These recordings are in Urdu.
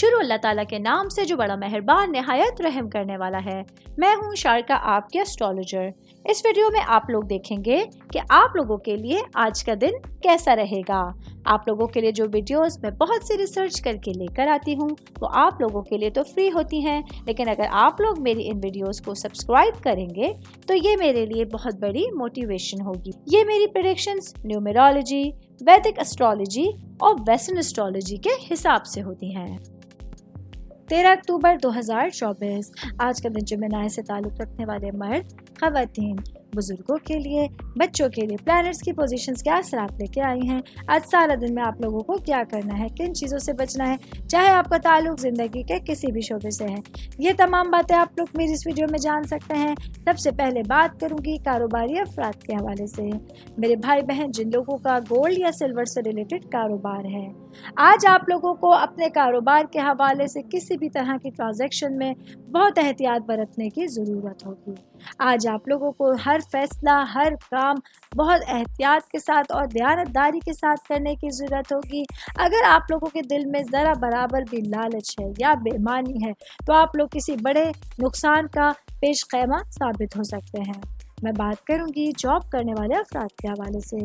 شروع اللہ تعالیٰ کے نام سے جو بڑا مہربان نہایت رحم کرنے والا ہے۔ میں ہوں شارکا، آپ کے اسٹرالوجر۔ اس ویڈیو میں آپ لوگ دیکھیں گے کہ آپ لوگوں کے لیے آج کا دن کیسا رہے گا۔ آپ لوگوں کے لیے جو ویڈیوز میں بہت سی ریسرچ کر کے لے کر آتی ہوں وہ آپ لوگوں کے لیے تو فری ہوتی ہیں، لیکن اگر آپ لوگ میری ان ویڈیوز کو سبسکرائب کریں گے تو یہ میرے لیے بہت بڑی موٹیویشن ہوگی۔ یہ میری پریڈکشنز نیومرولوجی، ویدک اسٹرالوجی اور ویسٹرن اسٹرالوجی کے حساب سے ہوتی ہیں۔ 13 اکتوبر 2024 آج کا دن جمنائے سے تعلق رکھنے والے مرد، خواتین، بزرگوں کے لیے، بچوں کے لیے پلانٹس کی پوزیشنز کیا اثرات لے کے آئی ہیں۔ آج سارا دن میں آپ لوگوں کو کیا کرنا ہے، کن چیزوں سے بچنا ہے، چاہے آپ کا تعلق زندگی کے کسی بھی شعبے سے ہے، یہ تمام باتیں آپ لوگ میری اس ویڈیو میں جان سکتے ہیں۔ سب سے پہلے بات کروں گی کاروباری افراد کے حوالے سے۔ میرے بھائی بہن جن لوگوں کا گولڈ یا سلور سے ریلیٹڈ کاروبار ہے، آج آپ لوگوں کو اپنے کاروبار کے حوالے سے کسی بھی طرح کی ٹرانزیکشن میں بہت احتیاط برتنے کی ضرورت ہوگی۔ آج آپ لوگوں کو ہر فیصلہ، ہر کام بہت احتیاط کے ساتھ اور دیانتداری کے ساتھ کرنے کی ضرورت ہوگی۔ اگر آپ لوگوں کے دل میں ذرا برابر بھی لالچ ہے یا بے ایمانی ہے تو آپ لوگ کسی بڑے نقصان کا پیش خیمہ ثابت ہو سکتے ہیں۔ میں بات کروں گی جاب کرنے والے افراد کے حوالے سے۔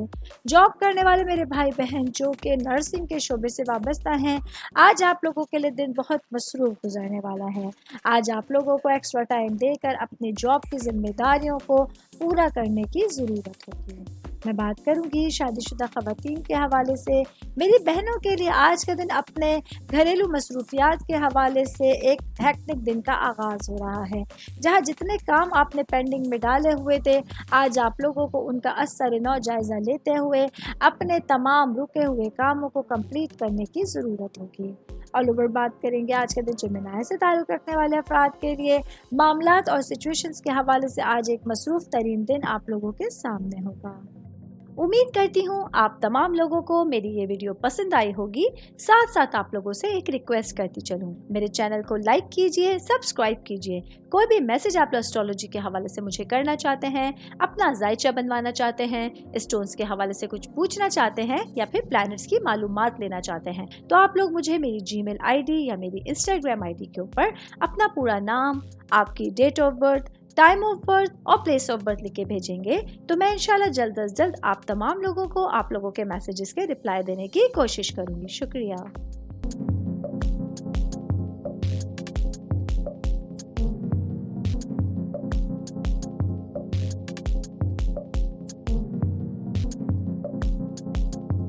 جاب کرنے والے میرے بھائی بہن جو کہ نرسنگ کے شعبے سے وابستہ ہیں، آج آپ لوگوں کے لیے دن بہت مصروف گزرنے والا ہے۔ آج آپ لوگوں کو ایکسٹرا ٹائم دے کر اپنی جاب کی ذمہ داریوں کو پورا کرنے کی ضرورت ہوتی ہے۔ میں بات کروں گی شادی شدہ خواتین کے حوالے سے۔ میری بہنوں کے لیے آج کا دن اپنے گھریلو مصروفیات کے حوالے سے ایک ہیکٹک دن کا آغاز ہو رہا ہے، جہاں جتنے کام آپ نے پینڈنگ میں ڈالے ہوئے تھے، آج آپ لوگوں کو ان کا اثر نو جائزہ لیتے ہوئے اپنے تمام رکے ہوئے کاموں کو کمپلیٹ کرنے کی ضرورت ہوگی۔ آل اوور بات کریں گے آج کے دن جمنائے سے تعلق رکھنے والے افراد کے لیے۔ معاملات اور سچویشنز کے حوالے سے آج ایک مصروف ترین دن آپ لوگوں کے سامنے ہوگا۔ امید کرتی ہوں آپ تمام لوگوں کو میری یہ ویڈیو پسند آئی ہوگی۔ ساتھ ساتھ آپ لوگوں سے ایک ریکویسٹ کرتی چلوں، میرے چینل کو لائک کیجئے، سبسکرائب کیجئے۔ کوئی بھی میسج آپ اسٹرالوجی کے حوالے سے مجھے کرنا چاہتے ہیں، اپنا ذائچہ بنوانا چاہتے ہیں، اسٹونز کے حوالے سے کچھ پوچھنا چاہتے ہیں یا پھر پلانٹس کی معلومات لینا چاہتے ہیں، تو آپ لوگ مجھے میری جی میل آئی ڈی یا میری انسٹاگرام آئی ڈی کے اوپر اپنا پورا نام، آپ کی date of birth, time of birth اور پلیس آف برتھ لکھ کے بھیجیں گے تو میں انشاءاللہ جلد از جلد آپ تمام لوگوں کو آپ لوگوں کے میسیجز کے رپلائی دینے کی کوشش کروں گی۔ شکریہ۔